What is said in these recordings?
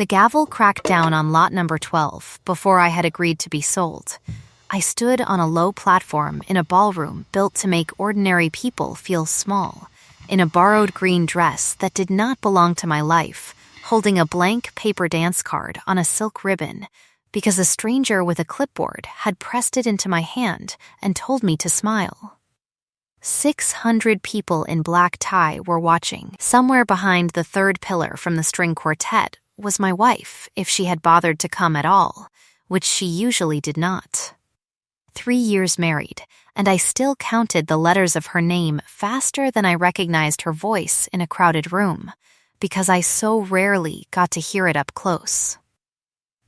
The gavel cracked down on lot number 12 before I had agreed to be sold. I stood on a low platform in a ballroom built to make ordinary people feel small, in a borrowed green dress that did not belong to my life, holding a blank paper dance card on a silk ribbon, because a stranger with a clipboard had pressed it into my hand and told me to smile. 600 people in black tie were watching. Somewhere behind the third pillar from the string quartet was my wife, if she had bothered to come at all, which she usually did not. 3 years married, and I still counted the letters of her name faster than I recognized her voice in a crowded room, because I so rarely got to hear it up close.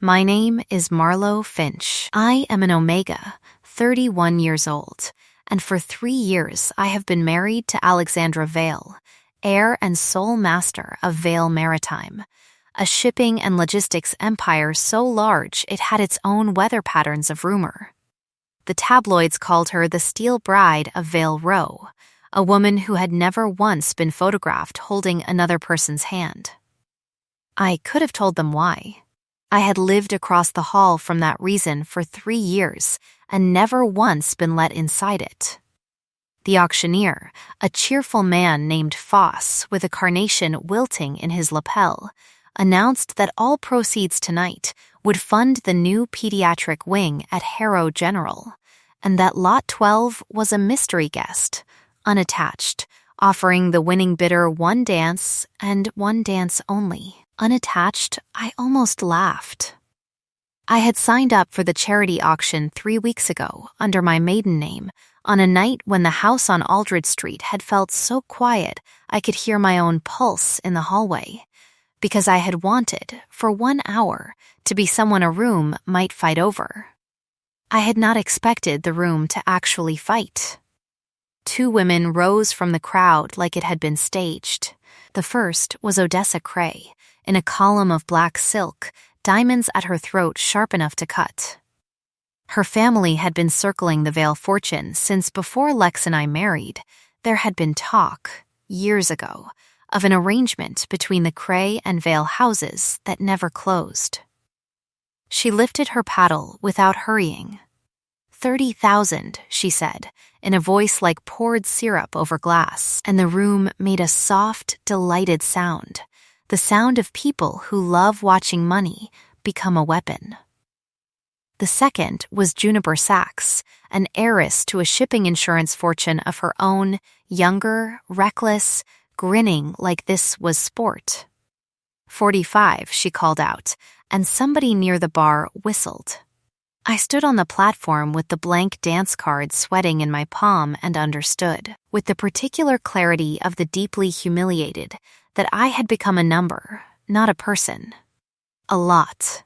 My name is Marlowe Finch. I am an Omega, 31 years old, and for 3 years I have been married to Alexandra Vale, heir and sole master of Vale Maritime, a shipping and logistics empire so large it had its own weather patterns of rumor. The tabloids called her the Steel Bride of Vale Row, a woman who had never once been photographed holding another person's hand. I could have told them why. I had lived across the hall from that reason for 3 years and never once been let inside it. The auctioneer, a cheerful man named Foss with a carnation wilting in his lapel, announced that all proceeds tonight would fund the new pediatric wing at Harrow General, and that Lot 12 was a mystery guest, unattached, offering the winning bidder one dance and one dance only. Unattached, I almost laughed. I had signed up for the charity auction 3 weeks ago under my maiden name on a night when the house on Aldred Street had felt so quiet I could hear my own pulse in the hallway, because I had wanted, for 1 hour, to be someone a room might fight over. I had not expected the room to actually fight. 2 women rose from the crowd like it had been staged. The first was Odessa Cray, in a column of black silk, diamonds at her throat sharp enough to cut. Her family had been circling the Vale fortune since before Lex and I married. There had been talk, years ago, of an arrangement between the Cray and Vale houses that never closed. She lifted her paddle without hurrying. 30,000, she said, in a voice like poured syrup over glass, and the room made a soft, delighted sound, the sound of people who love watching money become a weapon. The second was Juniper Sachs, an heiress to a shipping insurance fortune of her own, younger, reckless, grinning like this was sport. 45, she called out, and somebody near the bar whistled. I stood on the platform with the blank dance card sweating in my palm and understood, with the particular clarity of the deeply humiliated, that I had become a number, not a person. A lot.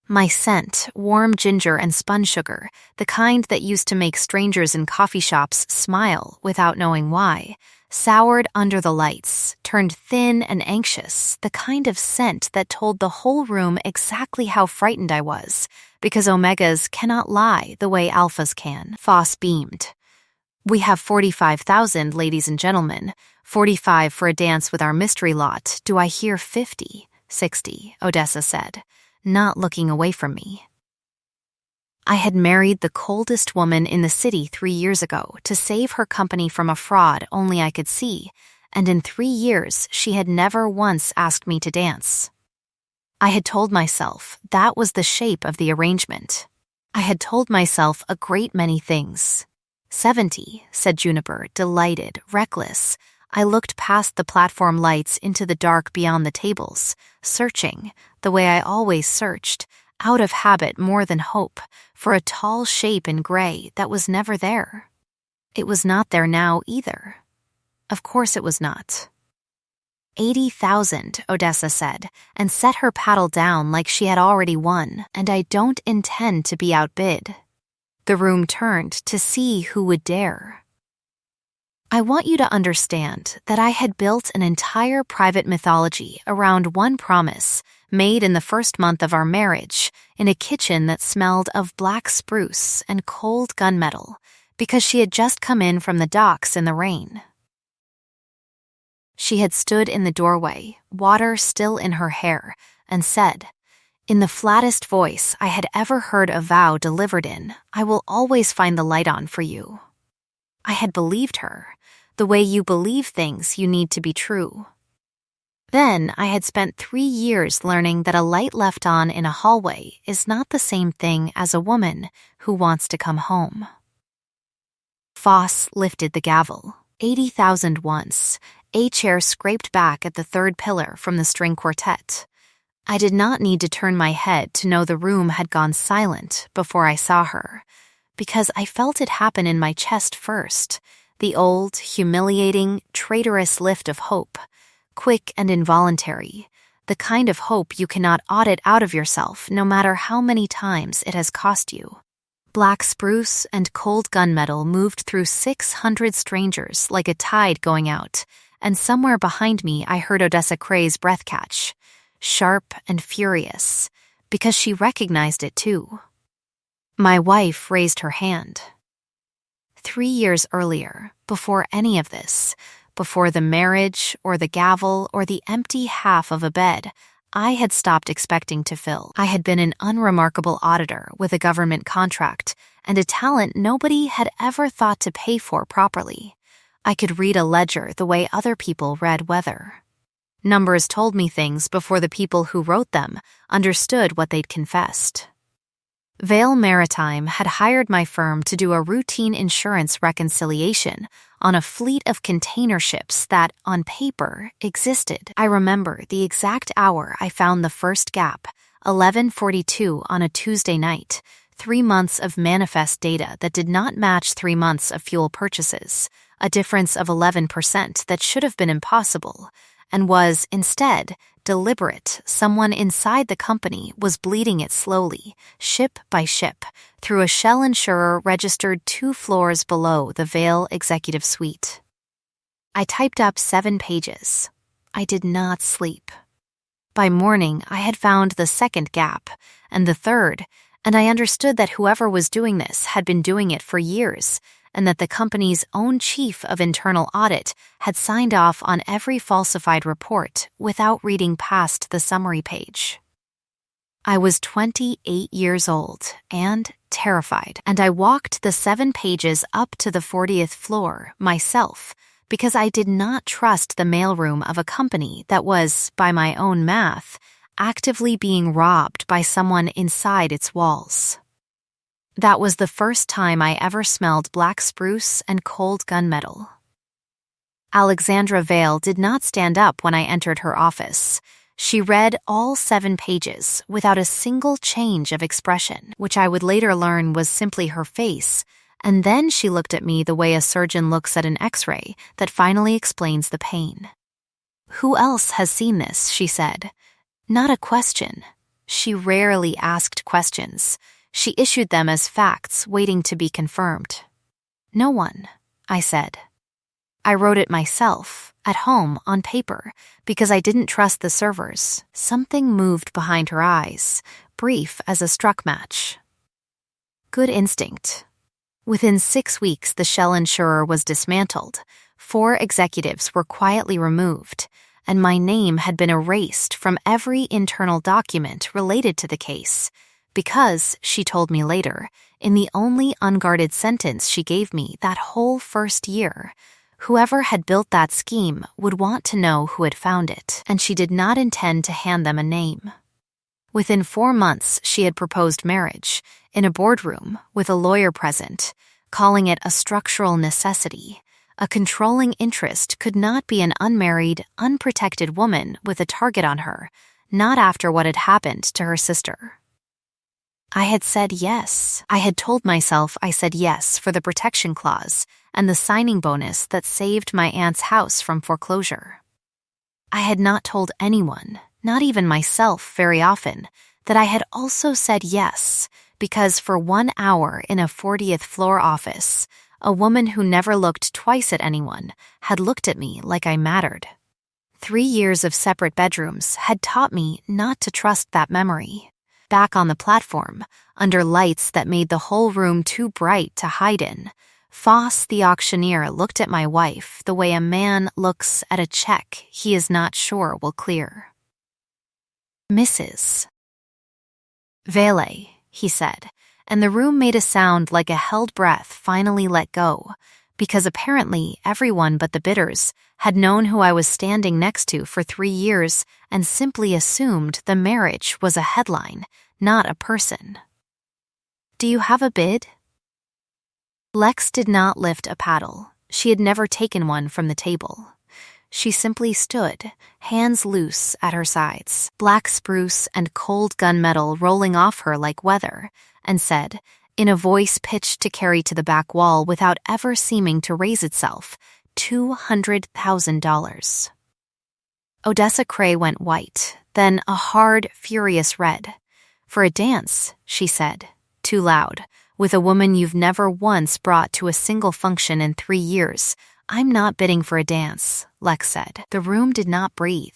My scent, warm ginger and spun sugar, the kind that used to make strangers in coffee shops smile without knowing why, soured under the lights, turned thin and anxious, the kind of scent that told the whole room exactly how frightened I was, because omegas cannot lie the way alphas can. Foss beamed. We have 45,000, ladies and gentlemen. 45 for a dance with our mystery lot. Do I hear 50? 60, Odessa said, not looking away from me. I had married the coldest woman in the city 3 years ago to save her company from a fraud only I could see, and in 3 years she had never once asked me to dance. I had told myself that was the shape of the arrangement. I had told myself a great many things. 70, said Juniper, delighted, reckless. I looked past the platform lights into the dark beyond the tables, searching, the way I always searched, out of habit more than hope, for a tall shape in gray that was never there. It was not there now either. Of course it was not. 80,000, Odessa said, and set her paddle down like she had already won, and I don't intend to be outbid. The room turned to see who would dare. I want you to understand that I had built an entire private mythology around one promise made in the first month of our marriage in a kitchen that smelled of black spruce and cold gunmetal because she had just come in from the docks in the rain. She had stood in the doorway, water still in her hair, and said, in the flattest voice I had ever heard a vow delivered in, "I will always find the light on for you." I had believed her, the way you believe things you need to be true. Then I had spent 3 years learning that a light left on in a hallway is not the same thing as a woman who wants to come home. Foss lifted the gavel. 80,000 once. A chair scraped back at the third pillar from the string quartet. I did not need to turn my head to know the room had gone silent before I saw her, because I felt it happen in my chest first, the old, humiliating, traitorous lift of hope, quick and involuntary, the kind of hope you cannot audit out of yourself no matter how many times it has cost you. Black spruce and cold gunmetal moved through 600 strangers like a tide going out, and somewhere behind me I heard Odessa Cray's breath catch, sharp and furious, because she recognized it too. My wife raised her hand. 3 years earlier, before any of this, before the marriage or the gavel or the empty half of a bed I had stopped expecting to fill. I had been an unremarkable auditor with a government contract and a talent nobody had ever thought to pay for properly. I could read a ledger the way other people read weather. Numbers told me things before the people who wrote them understood what they'd confessed. Vale Maritime had hired my firm to do a routine insurance reconciliation on a fleet of container ships that, on paper, existed. I remember the exact hour I found the first gap, 11:42 on a Tuesday night, 3 months of manifest data that did not match 3 months of fuel purchases, a difference of 11% that should have been impossible, and was, instead, deliberate. Someone inside the company was bleeding it slowly, ship by ship, through a shell insurer registered 2 floors below the Vale Executive Suite. I typed up 7 pages. I did not sleep. By morning, I had found the second gap, and the third, and I understood that whoever was doing this had been doing it for years, and that the company's own chief of internal audit had signed off on every falsified report without reading past the summary page. I was 28 years old and terrified, and I walked the 7 pages up to the 40th floor myself because I did not trust the mailroom of a company that was, by my own math, actively being robbed by someone inside its walls. That was the first time I ever smelled black spruce and cold gunmetal. Alexandra Vale did not stand up when I entered her office. She read all 7 pages without a single change of expression, which I would later learn was simply her face, and then she looked at me the way a surgeon looks at an X-ray that finally explains the pain. "Who else has seen this?" she said. Not a question. She rarely asked questions. She issued them as facts waiting to be confirmed. "No one," I said. I wrote it myself, at home, on paper, because I didn't trust the servers. Something moved behind her eyes, brief as a struck match. Good instinct. Within 6 weeks, the shell insurer was dismantled. 4 executives were quietly removed, and my name had been erased from every internal document related to the case. Because, she told me later, in the only unguarded sentence she gave me that whole first year, whoever had built that scheme would want to know who had found it, and she did not intend to hand them a name. Within 4 months, she had proposed marriage, in a boardroom, with a lawyer present, calling it a structural necessity. A controlling interest could not be an unmarried, unprotected woman with a target on her, not after what had happened to her sister. I had said yes. I had told myself I said yes for the protection clause and the signing bonus that saved my aunt's house from foreclosure. I had not told anyone, not even myself very often, that I had also said yes because for 1 hour in a 40th floor office, a woman who never looked twice at anyone had looked at me like I mattered. 3 years of separate bedrooms had taught me not to trust that memory. Back on the platform, under lights that made the whole room too bright to hide in, Foss the auctioneer looked at my wife the way a man looks at a check he is not sure will clear. Mrs. Vele, he said, and the room made a sound like a held breath finally let go, because apparently everyone but the bidders had known who I was standing next to for 3 years and simply assumed the marriage was a headline, not a person. Do you have a bid? Lex did not lift a paddle. She had never taken one from the table. She simply stood, hands loose at her sides, black spruce and cold gunmetal rolling off her like weather, and said, in a voice pitched to carry to the back wall without ever seeming to raise itself, $200,000. Odessa Cray went white, then a hard, furious red. For a dance, she said, too loud, with a woman you've never once brought to a single function in 3 years. I'm not bidding for a dance, Lex said. The room did not breathe.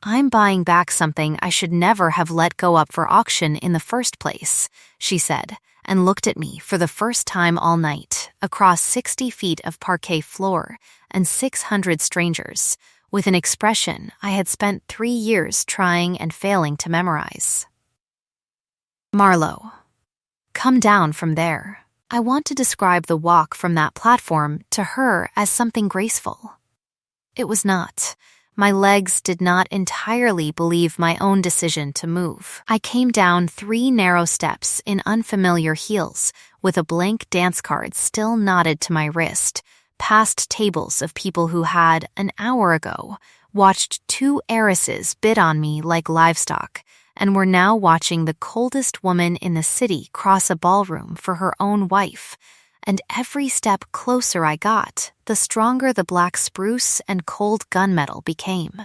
I'm buying back something I should never have let go up for auction in the first place, she said, and looked at me for the first time all night, across 60 feet of parquet floor and 600 strangers, with an expression I had spent 3 years trying and failing to memorize. Marlowe. Come down from there. I want to describe the walk from that platform to her as something graceful. It was not. My legs did not entirely believe my own decision to move. I came down 3 narrow steps in unfamiliar heels, with a blank dance card still knotted to my wrist, past tables of people who had, an hour ago, watched 2 heiresses bid on me like livestock, and were now watching the coldest woman in the city cross a ballroom for her own wife. And every step closer I got, the stronger the black spruce and cold gunmetal became.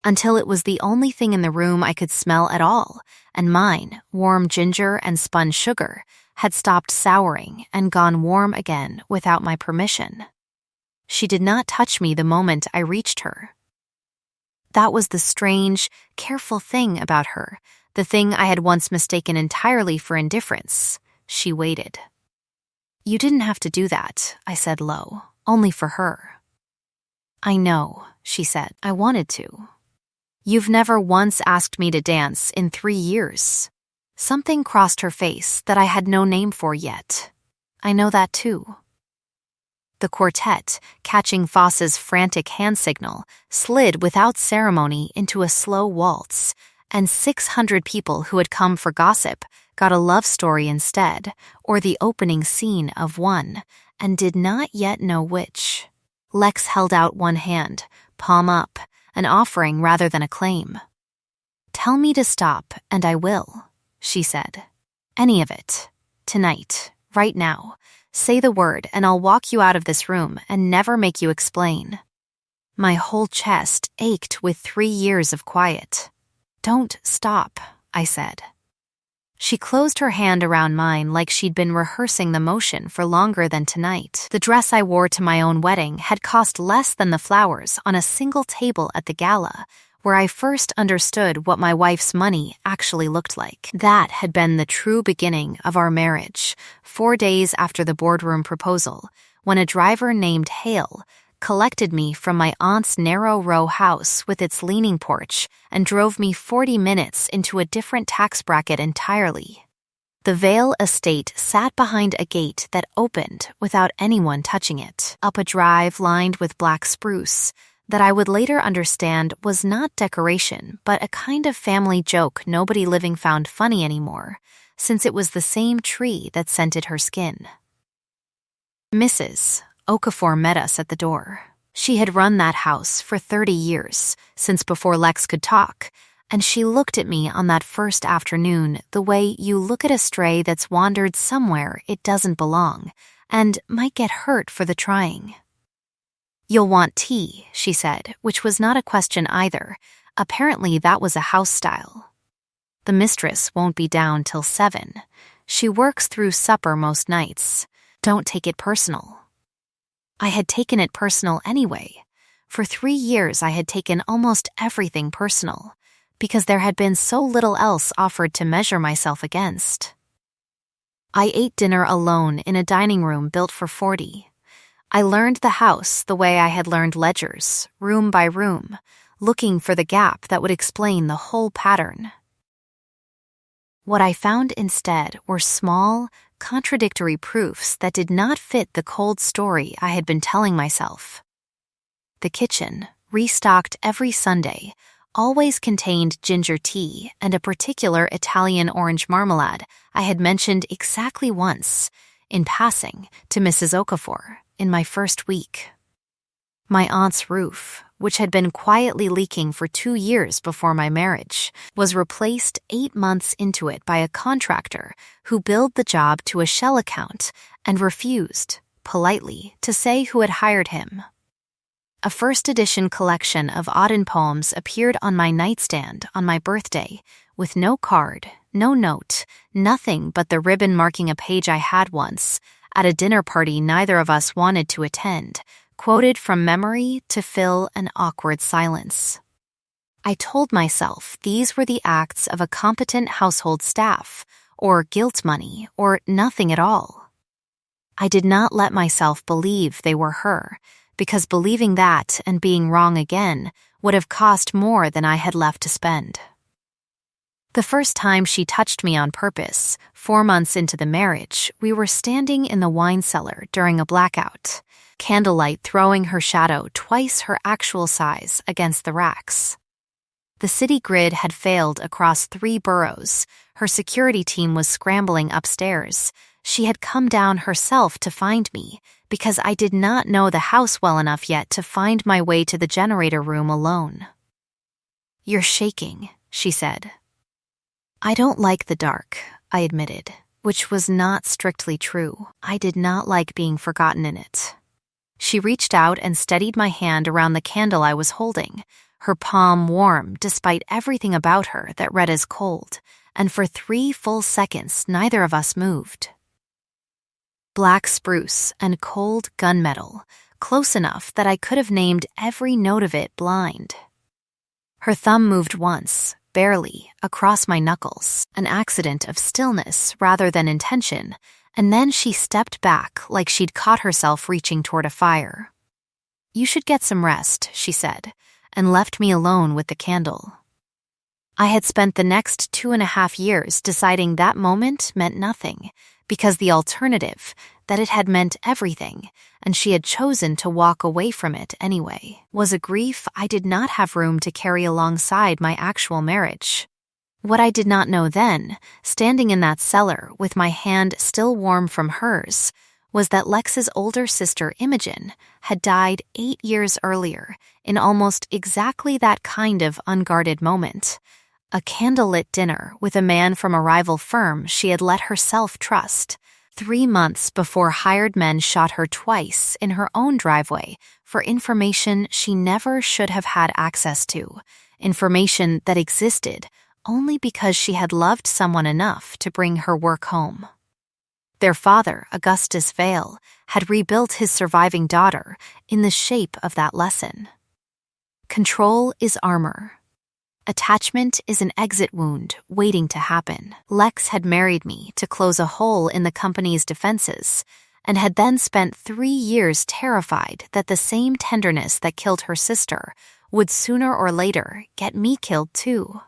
Until it was the only thing in the room I could smell at all, and mine, warm ginger and spun sugar, had stopped souring and gone warm again without my permission. She did not touch me the moment I reached her. That was the strange, careful thing about her, the thing I had once mistaken entirely for indifference. She waited. You didn't have to do that, I said low, only for her. I know, she said. I wanted to. You've never once asked me to dance in 3 years. Something crossed her face that I had no name for yet. I know that too. The quartet, catching Foss's frantic hand signal, slid without ceremony into a slow waltz, and 600 people who had come for gossip got a love story instead, or the opening scene of one, and did not yet know which. Lex held out one hand, palm up, an offering rather than a claim. Tell me to stop, and I will, she said. Any of it. Tonight. Right now. Say the word, and I'll walk you out of this room and never make you explain. My whole chest ached with 3 years of quiet. Don't stop, I said. She closed her hand around mine like she'd been rehearsing the motion for longer than tonight. The dress I wore to my own wedding had cost less than the flowers on a single table at the gala, where I first understood what my wife's money actually looked like. That had been the true beginning of our marriage, 4 days after the boardroom proposal, when a driver named Hale collected me from my aunt's narrow row house with its leaning porch and drove me 40 minutes into a different tax bracket entirely. The Vale estate sat behind a gate that opened without anyone touching it, up a drive lined with black spruce, that I would later understand was not decoration but a kind of family joke nobody living found funny anymore, since it was the same tree that scented her skin. Mrs. Okafor met us at the door. She had run that house for 30 years, since before Lex could talk, and she looked at me on that first afternoon the way you look at a stray that's wandered somewhere it doesn't belong, and might get hurt for the trying. You'll want tea, she said, which was not a question either. Apparently that was a house style. The mistress won't be down till 7. She works through supper most nights. Don't take it personal. I had taken it personal anyway. For 3 years I had taken almost everything personal, because there had been so little else offered to measure myself against. I ate dinner alone in a dining room built for 40. I learned the house the way I had learned ledgers, room by room, looking for the gap that would explain the whole pattern. What I found instead were small, contradictory proofs that did not fit the cold story I had been telling myself. The kitchen, restocked every Sunday, always contained ginger tea and a particular Italian orange marmalade I had mentioned exactly once, in passing, to Mrs. Okafor in my first week. My aunt's roof, which had been quietly leaking for 2 years before my marriage, was replaced 8 months into it by a contractor who billed the job to a shell account and refused, politely, to say who had hired him. A first-edition collection of Auden poems appeared on my nightstand on my birthday, with no card, no note, nothing but the ribbon marking a page I had once, at a dinner party neither of us wanted to attend, quoted from memory to fill an awkward silence. I told myself these were the acts of a competent household staff, or guilt money, or nothing at all. I did not let myself believe they were her, because believing that and being wrong again would have cost more than I had left to spend. The first time she touched me on purpose, 4 months into the marriage, we were standing in the wine cellar during a blackout, candlelight throwing her shadow twice her actual size against the racks. The city grid had failed across 3 boroughs. Her security team was scrambling upstairs. She had come down herself to find me, because I did not know the house well enough yet to find my way to the generator room alone. "You're shaking," she said. "I don't like the dark," I admitted, which was not strictly true. I did not like being forgotten in it. She reached out and steadied my hand around the candle I was holding, her palm warm despite everything about her that read as cold, and for 3 full seconds neither of us moved. Black spruce and cold gunmetal, close enough that I could have named every note of it blind. Her thumb moved once, barely, across my knuckles, an accident of stillness rather than intention, and then she stepped back like she'd caught herself reaching toward a fire. "You should get some rest," she said, and left me alone with the candle. I had spent the next 2.5 years deciding that moment meant nothing, because the alternative, that it had meant everything, and she had chosen to walk away from it anyway, was a grief I did not have room to carry alongside my actual marriage. What I did not know then, standing in that cellar with my hand still warm from hers, was that Lex's older sister Imogen had died 8 years earlier in almost exactly that kind of unguarded moment. A candlelit dinner with a man from a rival firm she had let herself trust, 3 months before hired men shot her twice in her own driveway for information she never should have had access to, information that existed only because she had loved someone enough to bring her work home. Their father, Augustus Vale, had rebuilt his surviving daughter in the shape of that lesson. Control is armor. Attachment is an exit wound waiting to happen. Lex had married me to close a hole in the company's defenses, and had then spent 3 years terrified that the same tenderness that killed her sister would sooner or later get me killed too.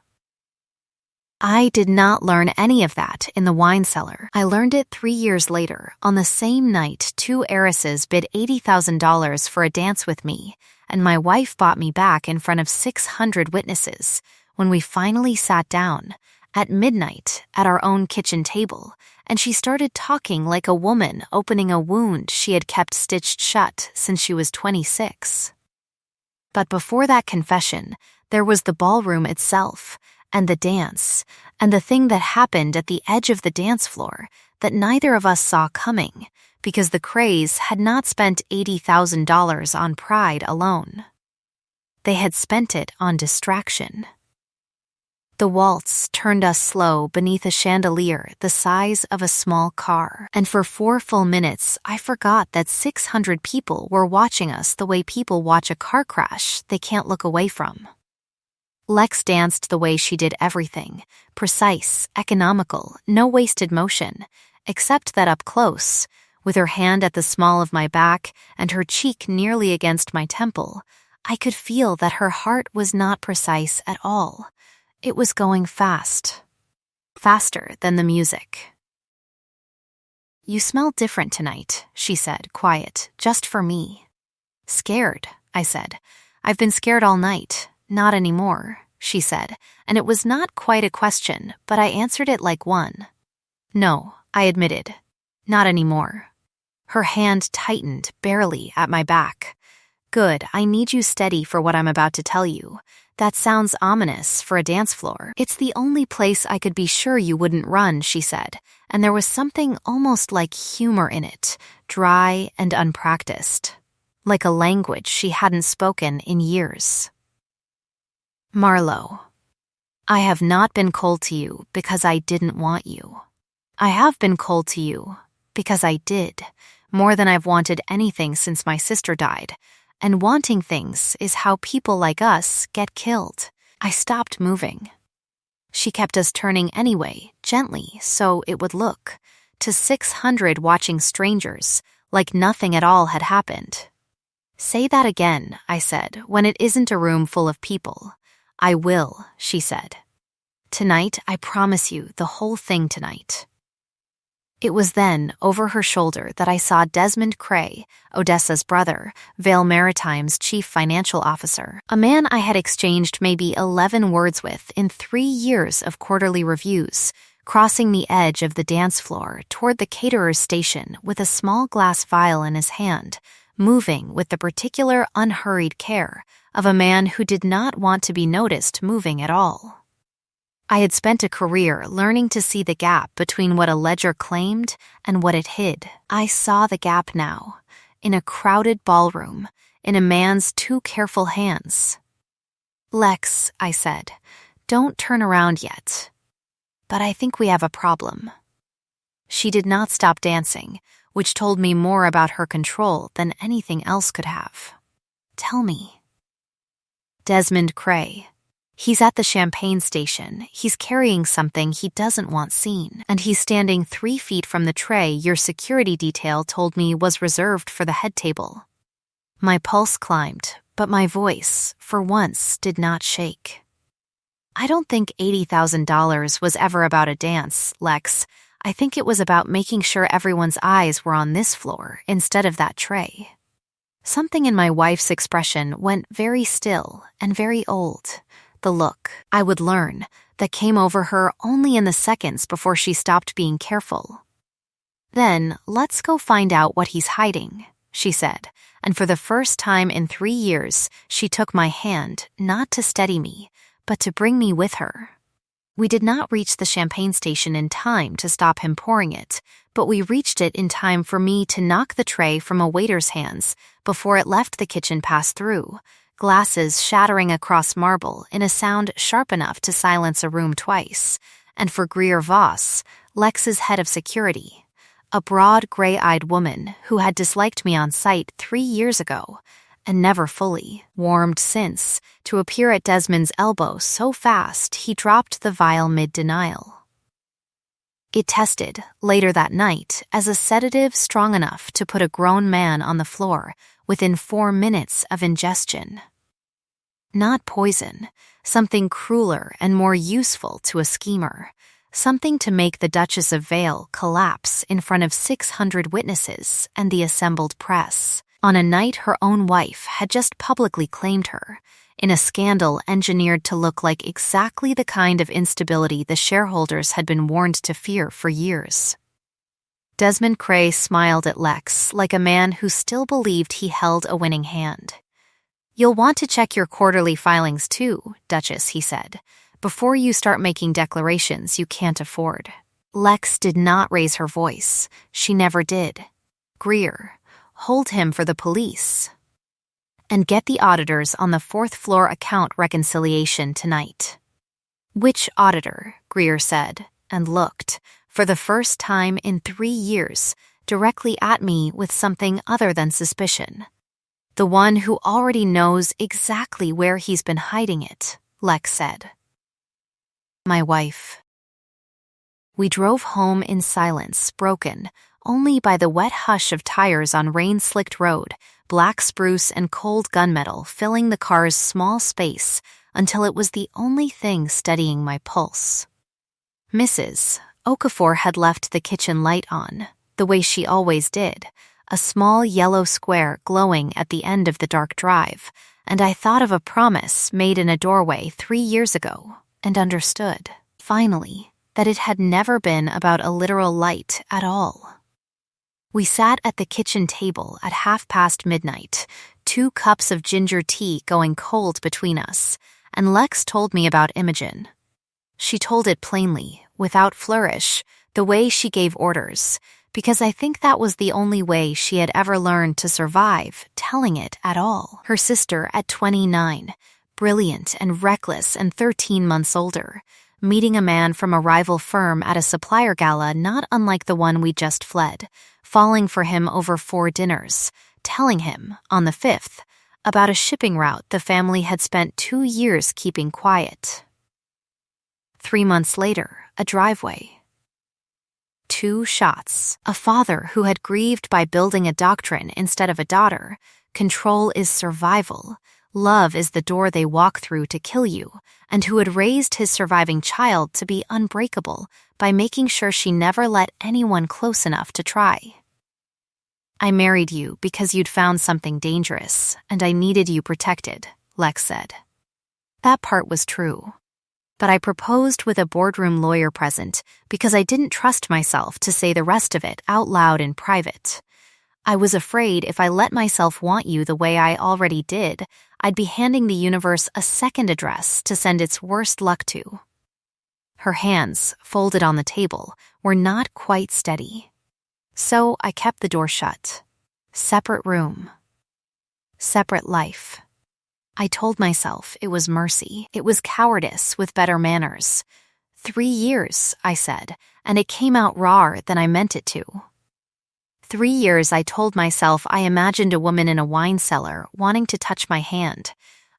I did not learn any of that in the wine cellar. I learned it 3 years later, on the same night 2 heiresses bid $80,000 for a dance with me, and my wife bought me back in front of 600 witnesses when we finally sat down, at midnight, at our own kitchen table, and she started talking like a woman opening a wound she had kept stitched shut since she was 26. But before that confession, there was the ballroom itself, and the dance, and the thing that happened at the edge of the dance floor that neither of us saw coming, because the Crays had not spent $80,000 on pride alone. They had spent it on distraction. The waltz turned us slow beneath a chandelier the size of a small car, and for 4 full minutes I forgot that 600 people were watching us the way people watch a car crash they can't look away from. Lex danced the way she did everything, precise, economical, no wasted motion, except that up close, with her hand at the small of my back and her cheek nearly against my temple, I could feel that her heart was not precise at all. It was going fast. Faster than the music. "You smell different tonight," she said, quiet, just for me. "Scared," I said. "I've been scared all night." "Not anymore," she said, and it was not quite a question, but I answered it like one. "No," I admitted. "Not anymore." Her hand tightened, barely, at my back. "Good, I need you steady for what I'm about to tell you. That sounds ominous for a dance floor." "It's the only place I could be sure you wouldn't run," she said, and there was something almost like humor in it, dry and unpracticed, like a language she hadn't spoken in years. "Marlo, I have not been cold to you because I didn't want you. I have been cold to you because I did, more than I've wanted anything since my sister died. And wanting things is how people like us get killed." I stopped moving. She kept us turning anyway, gently, so it would look, to 600 watching strangers, like nothing at all had happened. "Say that again," I said, "when it isn't a room full of people." "I will," she said. "Tonight, I promise you, the whole thing tonight." It was then, over her shoulder, that I saw Desmond Cray, Odessa's brother, Vale Maritime's chief financial officer, a man I had exchanged maybe 11 words with in 3 years of quarterly reviews, crossing the edge of the dance floor toward the caterer's station with a small glass vial in his hand, moving with the particular unhurried care of a man who did not want to be noticed moving at all. I had spent a career learning to see the gap between what a ledger claimed and what it hid. I saw the gap now, in a crowded ballroom, in a man's too careful hands. "Lex," I said, "don't turn around yet. But I think we have a problem." She did not stop dancing, which told me more about her control than anything else could have. "Tell me." "Desmond Cray. He's at the champagne station. He's carrying something he doesn't want seen, and he's standing 3 feet from the tray your security detail told me was reserved for the head table." My pulse climbed, but my voice, for once, did not shake. "I don't think $80,000 was ever about a dance, Lex. I think it was about making sure everyone's eyes were on this floor instead of that tray." Something in my wife's expression went very still and very old. The look, I would learn, that came over her only in the seconds before she stopped being careful. "Then let's go find out what he's hiding," she said, and for the first time in 3 years, she took my hand, not to steady me, but to bring me with her. We did not reach the champagne station in time to stop him pouring it, but we reached it in time for me to knock the tray from a waiter's hands before it left the kitchen pass-through, glasses shattering across marble in a sound sharp enough to silence a room twice, and for Greer Voss, Lex's head of security, a broad, gray-eyed woman who had disliked me on sight 3 years ago, and never fully, warmed since, to appear at Desmond's elbow so fast he dropped the vial mid-denial. It tested, later that night, as a sedative strong enough to put a grown man on the floor within 4 minutes of ingestion. Not poison, something crueler and more useful to a schemer, something to make the Duchess of Vale collapse in front of 600 witnesses and the assembled press, on a night her own wife had just publicly claimed her, in a scandal engineered to look like exactly the kind of instability the shareholders had been warned to fear for years. Desmond Cray smiled at Lex like a man who still believed he held a winning hand. "You'll want to check your quarterly filings too, Duchess," he said, "before you start making declarations you can't afford." Lex did not raise her voice. She never did. "Greer, hold him for the police. And get the auditors on the 4th floor account reconciliation tonight." "Which auditor?" Greer said, and looked, for the first time in 3 years, directly at me with something other than suspicion. "The one who already knows exactly where he's been hiding it," Lex said. "My wife." We drove home in silence, broken, only by the wet hush of tires on rain-slicked road, black spruce and cold gunmetal filling the car's small space until it was the only thing steadying my pulse. Mrs. Okafor had left the kitchen light on, the way she always did, a small yellow square glowing at the end of the dark drive, and I thought of a promise made in a doorway 3 years ago and understood, finally, that it had never been about a literal light at all. We sat at the kitchen table at midnight, 2 cups of ginger tea going cold between us, and Lex told me about Imogen. She told it plainly, without flourish, the way she gave orders, because I think that was the only way she had ever learned to survive, telling it at all. Her sister at 29, brilliant and reckless and 13 months older, meeting a man from a rival firm at a supplier gala not unlike the one we just fled, falling for him over 4 dinners, telling him, on the 5th, about a shipping route the family had spent 2 years keeping quiet. 3 months later, a driveway. 2 shots. A father who had grieved by building a doctrine instead of a daughter. Control is survival. Love is the door they walk through to kill you, and who had raised his surviving child to be unbreakable by making sure she never let anyone close enough to try. I married you because you'd found something dangerous, and I needed you protected, Lex said. That part was true. But I proposed with a boardroom lawyer present because I didn't trust myself to say the rest of it out loud in private. I was afraid if I let myself want you the way I already did, I'd be handing the universe a second address to send its worst luck to. Her hands, folded on the table, were not quite steady. So I kept the door shut. Separate room. Separate life. I told myself it was mercy. It was cowardice with better manners. 3 years, I said, and it came out rawer than I meant it to. 3 years I told myself I imagined a woman in a wine cellar wanting to touch my hand.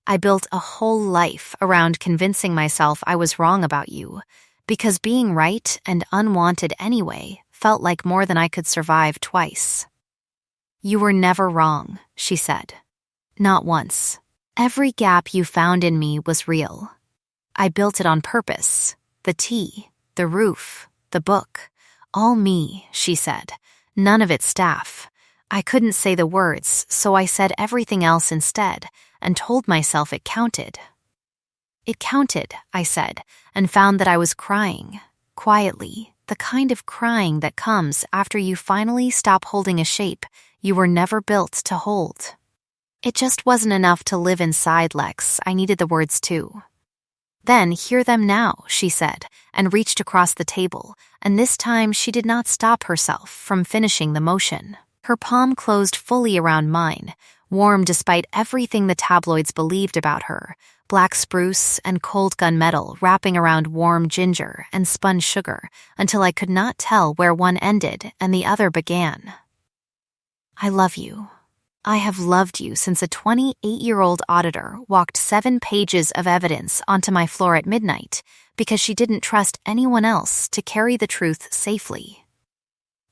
I built a whole life around convincing myself I was wrong about you, because being right and unwanted anyway felt like more than I could survive twice. You were never wrong, she said. Not once. Every gap you found in me was real. I built it on purpose. The tea, the roof, the book. All me, she said. None of it staff. I couldn't say the words, so I said everything else instead, and told myself it counted. It counted, I said, and found that I was crying, quietly, the kind of crying that comes after you finally stop holding a shape you were never built to hold. It just wasn't enough to live inside, Lex. I needed the words too. Then hear them now, she said, and reached across the table, and this time she did not stop herself from finishing the motion. Her palm closed fully around mine, warm despite everything the tabloids believed about her, black spruce and cold gunmetal wrapping around warm ginger and spun sugar until I could not tell where one ended and the other began. I love you. I have loved you since a 28-year-old auditor walked 7 pages of evidence onto my floor at midnight because she didn't trust anyone else to carry the truth safely.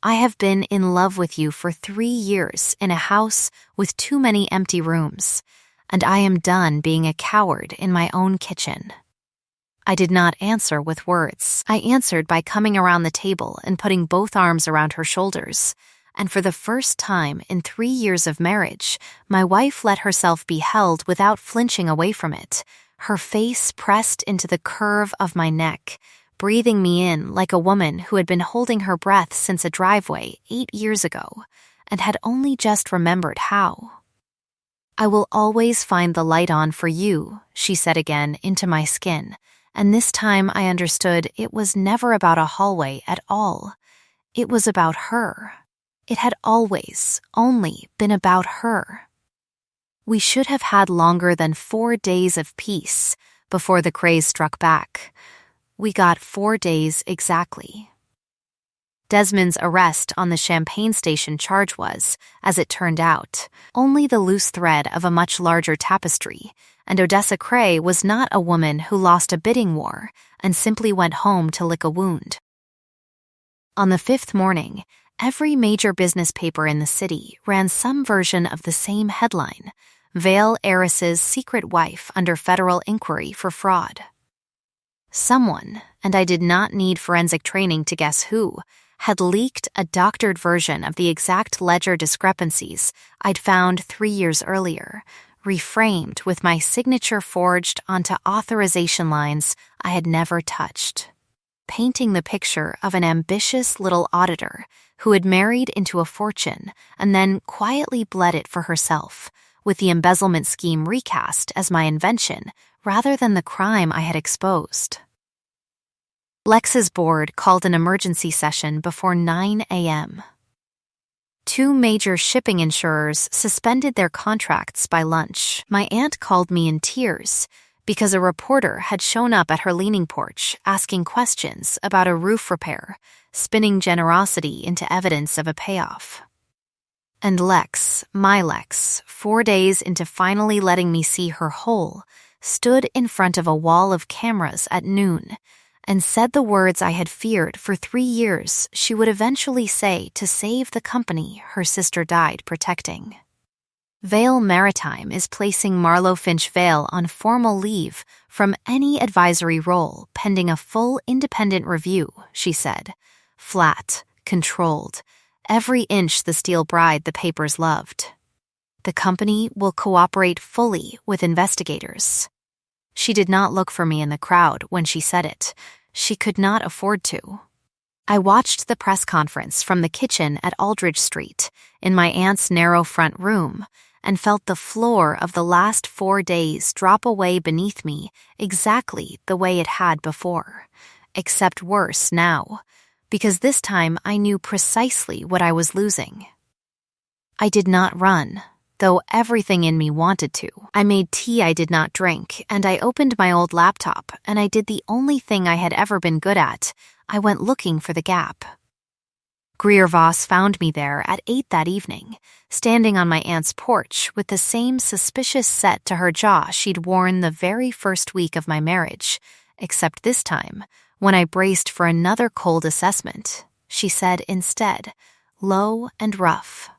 I have been in love with you for 3 years in a house with too many empty rooms, and I am done being a coward in my own kitchen. I did not answer with words. I answered by coming around the table and putting both arms around her shoulders. And for the first time in 3 years of marriage, my wife let herself be held without flinching away from it, her face pressed into the curve of my neck, breathing me in like a woman who had been holding her breath since a driveway 8 years ago and had only just remembered how. I will always find the light on for you, she said again into my skin, and this time I understood it was never about a hallway at all. It was about her. It had always only been about her. We should have had longer than 4 days of peace before the craze struck back. We got 4 days exactly. Desmond's arrest on the Champagne Station charge was, as it turned out, only the loose thread of a much larger tapestry, and Odessa Cray was not a woman who lost a bidding war and simply went home to lick a wound. On the 5th morning, Every major business paper in the city ran some version of the same headline: Vale Heiress's secret wife under federal inquiry for fraud. Someone, and I did not need forensic training to guess who, had leaked a doctored version of the exact ledger discrepancies I'd found 3 years earlier, reframed with my signature forged onto authorization lines I had never touched, painting the picture of an ambitious little auditor who had married into a fortune and then quietly bled it for herself, with the embezzlement scheme recast as my invention rather than the crime I had exposed. Lex's board called an emergency session before 9 a.m. 2 major shipping insurers suspended their contracts by lunch. My aunt called me in tears because a reporter had shown up at her leaning porch asking questions about a roof repair, spinning generosity into evidence of a payoff. And Lex, my Lex, 4 days into finally letting me see her whole, stood in front of a wall of cameras at noon and said the words I had feared for 3 years she would eventually say to save the company her sister died protecting. Vale Maritime is placing Marlowe Finch Vale on formal leave from any advisory role pending a full independent review, she said. Flat, controlled, every inch the steel bride the papers loved. The company will cooperate fully with investigators. She did not look for me in the crowd when she said it. She could not afford to. I watched the press conference from the kitchen at Aldridge Street in my aunt's narrow front room and felt the floor of the last 4 days drop away beneath me exactly the way it had before, except worse now, because this time I knew precisely what I was losing. I did not run, though everything in me wanted to. I made tea I did not drink, and I opened my old laptop, and I did the only thing I had ever been good at. I went looking for the gap. Greer Voss found me there at 8 that evening, standing on my aunt's porch with the same suspicious set to her jaw she'd worn the very first week of my marriage, except this time, when I braced for another cold assessment, she said instead, low and rough.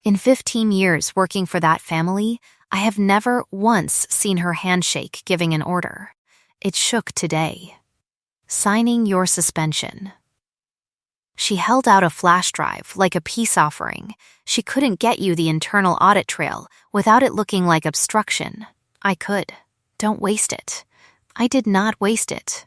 In 15 years working for that family, I have never once seen her handshake giving an order. It shook today. Signing your suspension. She held out a flash drive like a peace offering. She couldn't get you the internal audit trail without it looking like obstruction. I could. Don't waste it. I did not waste it.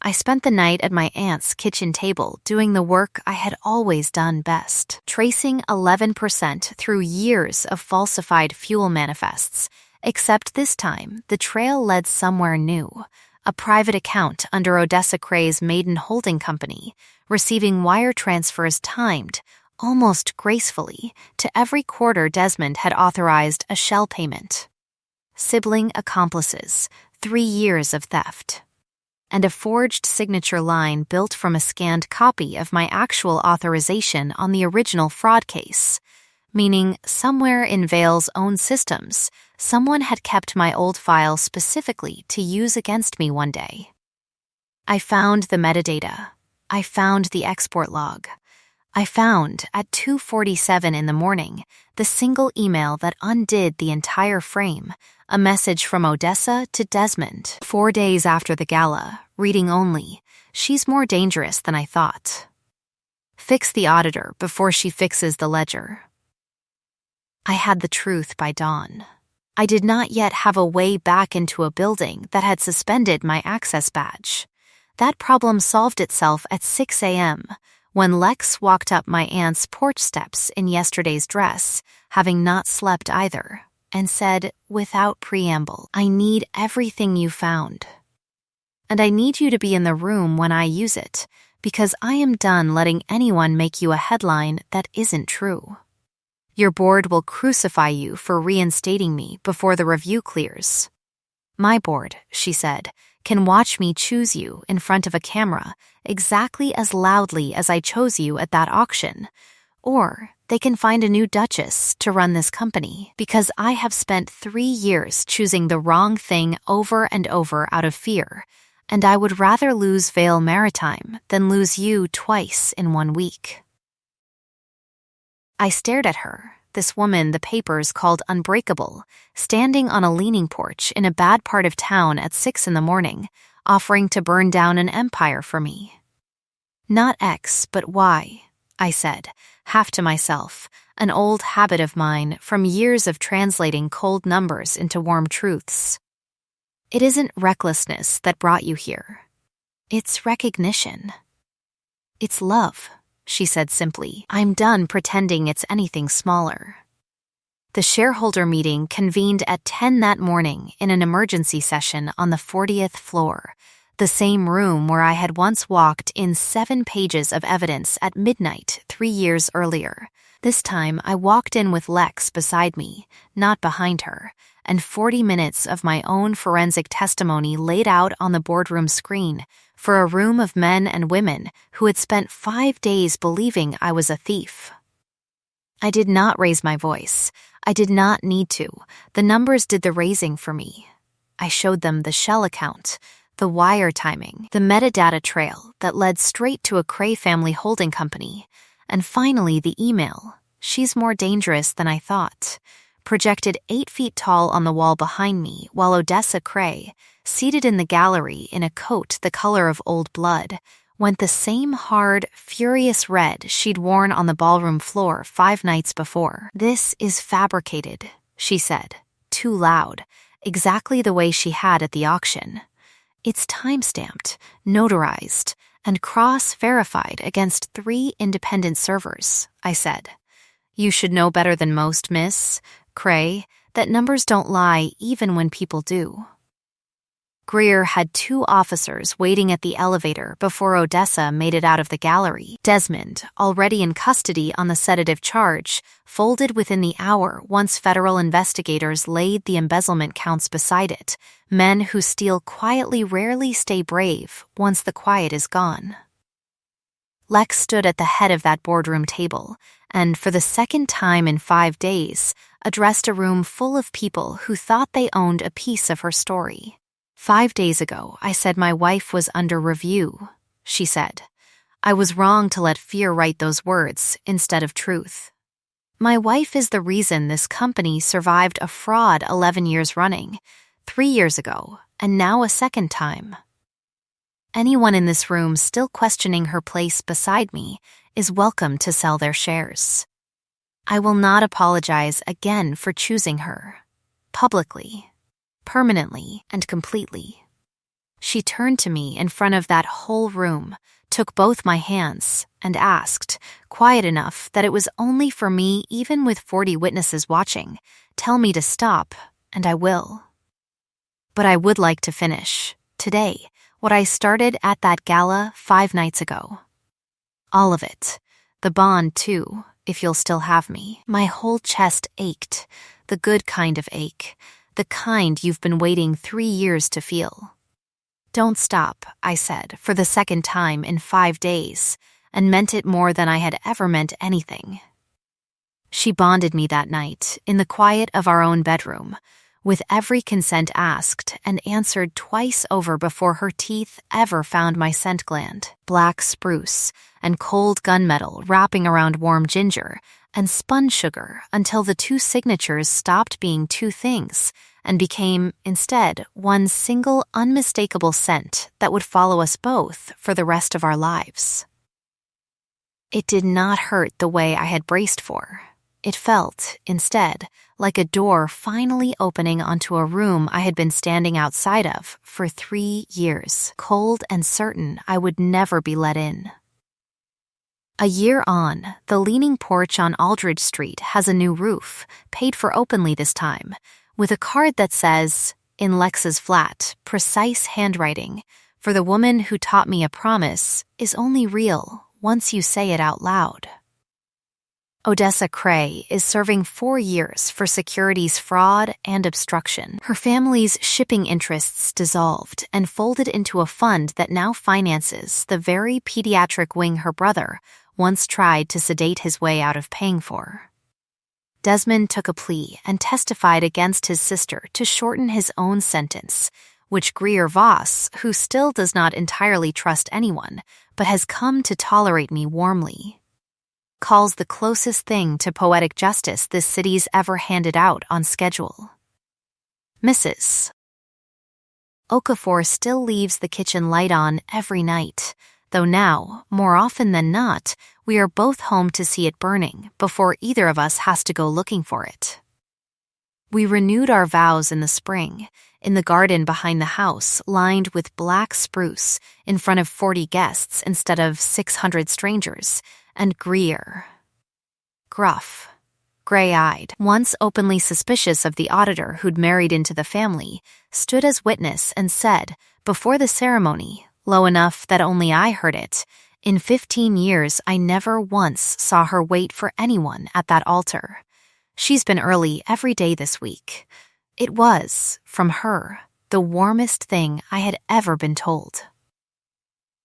I spent the night at my aunt's kitchen table doing the work I had always done best, tracing 11% through years of falsified fuel manifests, except this time the trail led somewhere new, a private account under Odessa Cray's maiden holding company, receiving wire transfers timed, almost gracefully, to every quarter Desmond had authorized a shell payment. Sibling accomplices, 3 years of theft. And a forged signature line built from a scanned copy of my actual authorization on the original fraud case, meaning somewhere in Vale's own systems, someone had kept my old file specifically to use against me one day. I found the metadata. I found the export log. I found, at 2:47 in the morning, the single email that undid the entire frame, a message from Odessa to Desmond, 4 days after the gala, reading only, "She's more dangerous than I thought. Fix the auditor before she fixes the ledger." I had the truth by dawn. I did not yet have a way back into a building that had suspended my access badge. That problem solved itself at 6 a.m., when Lex walked up my aunt's porch steps in yesterday's dress, having not slept either, and said, without preamble, "I need everything you found. And I need you to be in the room when I use it, because I am done letting anyone make you a headline that isn't true. Your board will crucify you for reinstating me before the review clears. My board," she said, "can watch me choose you in front of a camera exactly as loudly as I chose you at that auction, or they can find a new duchess to run this company, because I have spent 3 years choosing the wrong thing over and over out of fear, and I would rather lose Vale Maritime than lose you twice in 1 week." I stared at her, this woman the papers called unbreakable, standing on a leaning porch in a bad part of town at 6 in the morning, offering to burn down an empire for me. Not X, but Y, I said, half to myself, an old habit of mine from years of translating cold numbers into warm truths. It isn't recklessness that brought you here. It's recognition. It's love, she said simply. I'm done pretending it's anything smaller. The shareholder meeting convened at 10 that morning in an emergency session on the 40th floor, the same room where I had once walked in 7 pages of evidence at midnight 3 years earlier. This time I walked in with Lex beside me, not behind her, and 40 minutes of my own forensic testimony laid out on the boardroom screen for a room of men and women who had spent 5 days believing I was a thief. I did not raise my voice. I did not need to. The numbers did the raising for me. I showed them the shell account, the wire timing, the metadata trail that led straight to a Cray family holding company, and finally the email, "She's more dangerous than I thought," projected 8 feet tall on the wall behind me while Odessa Cray, seated in the gallery in a coat the color of old blood, went the same hard, furious red she'd worn on the ballroom floor 5 nights before. "This is fabricated," she said, too loud, exactly the way she had at the auction. "It's time-stamped, notarized, and cross-verified against 3 independent servers," I said. "You should know better than most, Miss Cray, that numbers don't lie even when people do." Greer had 2 officers waiting at the elevator before Odessa made it out of the gallery. Desmond, already in custody on the sedative charge, folded within the hour once federal investigators laid the embezzlement counts beside it. Men who steal quietly rarely stay brave once the quiet is gone. Lex stood at the head of that boardroom table and, for the second time in 5 days, addressed a room full of people who thought they owned a piece of her story. 5 days ago, I said my wife was under review, she said. I was wrong to let fear write those words instead of truth. My wife is the reason this company survived a fraud 11 years running, 3 years ago, and now a second time. Anyone in this room still questioning her place beside me is welcome to sell their shares. I will not apologize again for choosing her, publicly, permanently, and completely. She turned to me in front of that whole room, took both my hands, and asked, quiet enough that it was only for me even with 40 witnesses watching, "Tell me to stop, and I will." But I would like to finish, today, what I started at that gala 5 nights ago. All of it. The bond, too, if you'll still have me. My whole chest ached, the good kind of ache, the kind you've been waiting 3 years to feel. "Don't stop," I said, for the second time in 5 days, and meant it more than I had ever meant anything. She bonded me that night, in the quiet of our own bedroom, with every consent asked and answered twice over before her teeth ever found my scent gland. Black spruce and cold gunmetal wrapping around warm ginger, and spun sugar until the 2 signatures stopped being 2 things and became, instead, one single unmistakable scent that would follow us both for the rest of our lives. It did not hurt the way I had braced for. It felt, instead, like a door finally opening onto a room I had been standing outside of for 3 years, cold and certain I would never be let in. A year on, the leaning porch on Aldridge Street has a new roof, paid for openly this time, with a card that says, in Lex's flat, precise handwriting, "For the woman who taught me a promise is only real once you say it out loud." Odessa Cray is serving 4 years for securities fraud and obstruction. Her family's shipping interests dissolved and folded into a fund that now finances the very pediatric wing her brother once tried to sedate his way out of paying for. Desmond took a plea and testified against his sister to shorten his own sentence, which Greer Voss, who still does not entirely trust anyone, but has come to tolerate me warmly. calls the closest thing to poetic justice this city's ever handed out on schedule. Mrs. Okafor still leaves the kitchen light on every night, though now, more often than not, we are both home to see it burning before either of us has to go looking for it. We renewed our vows in the spring, in the garden behind the house, lined with black spruce, in front of 40 guests instead of 600 strangers, and Greer. Gruff, gray-eyed, once openly suspicious of the auditor who'd married into the family, stood as witness and said, before the ceremony, low enough that only I heard it, in 15 years I never once saw her wait for anyone at that altar. She's been early every day this week. It was, from her, the warmest thing I had ever been told.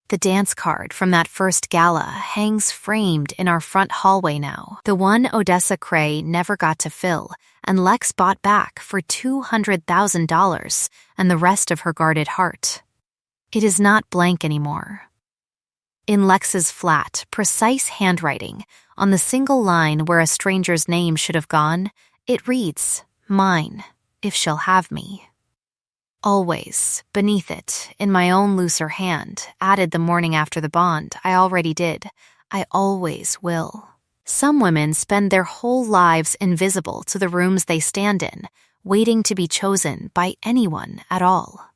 The dance card from that first gala hangs framed in our front hallway now, the one Odessa Cray never got to fill, and Lex bought back for $200,000 and the rest of her guarded heart. It is not blank anymore. In Lex's flat, precise handwriting, on the single line where a stranger's name should have gone, it reads, "Mine, if she'll have me." Always, beneath it, in my own looser hand, added the morning after the bond, I already did. I always will. Some women spend their whole lives invisible to the rooms they stand in, waiting to be chosen by anyone at all.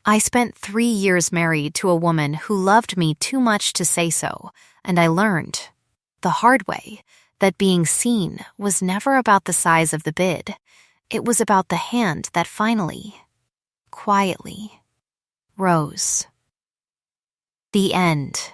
I spent 3 years married to a woman who loved me too much to say so, and I learned, the hard way, that being seen was never about the size of the bid. It was about the hand that finally, quietly, rose. The end.